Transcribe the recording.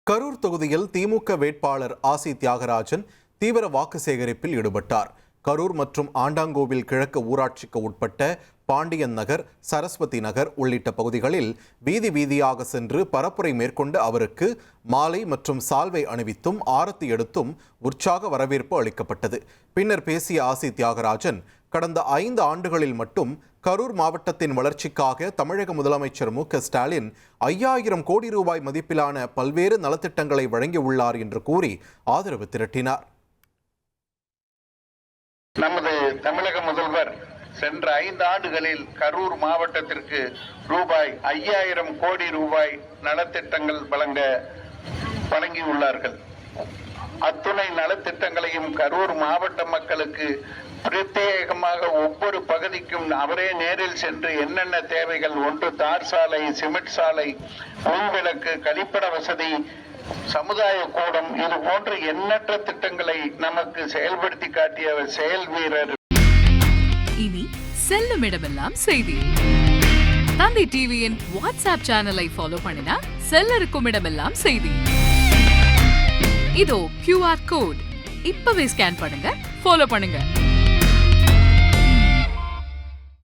கரூர் தொகுதியில் திமுக வேட்பாளர் ஆசி தியாகராஜன் தீவிர வாக்கு சேகரிப்பில் ஈடுபட்டார். கரூர் மற்றும் ஆண்டாங்கோவில் கிழக்கு ஊராட்சிக்கு உட்பட்ட பாண்டியன் நகர், சரஸ்வதி நகர் உள்ளிட்ட பகுதிகளில் வீதி வீதியாக சென்று பரப்புரை மேற்கொண்ட அவருக்கு மாலை மற்றும் சால்வை அணிவித்தும் ஆரத்தி எடுத்தும் உற்சாக வரவேற்பு அளிக்கப்பட்டது. பின்னர் பேசிய ஆசி தியாகராஜன், கடந்த 5 ஆண்டுகளில் மட்டும் கரூர் மாவட்டத்தின் வளர்ச்சிக்காக தமிழக முதலமைச்சர் மு.க.ஸ்டாலின் 5000 கோடி ரூபாய் மதிப்பிலான பல்வேறு நலத்திட்டங்களை வழங்கியுள்ளார் என்று கூறி ஆதரவு திரட்டினார். நமது தமிழக முதல்வர் சென்ற 5 ஆண்டுகளில் கரூர் மாவட்டத்திற்கு ரூபாய் 5000 கோடி ரூபாய் நலத்திட்டங்கள் வழங்கியுள்ளார்கள். அத்துணை நலத்திட்டங்களையும் கரூர் மாவட்ட மக்களுக்கு பிரத்யேகமாக ஒவ்வொரு பகுதிக்கும் அவரே நேரில் சென்று என்னென்ன தேவைகள், ஒன்று தார் சாலை, சிமெண்ட் சாலை, மின்விளக்கு, கழிப்பிட வசதி, சமுதாய கூடம், இது போன்ற எண்ணற்ற திட்டங்களை நமக்கு செயல்படுத்தி காட்டிய செயல் வீரர். இனி செல்லும் இடமெல்லாம் செய்தி. தந்தி டிவியின் வாட்ஸ்அப் சேனலை ஃபாலோ பண்ணினா செல்ல இருக்கும் இடமெல்லாம் செய்தி. இதோ QR கோட் இப்பவே ஸ்கேன் பண்ணுங்க, ஃபாலோ பண்ணுங்க.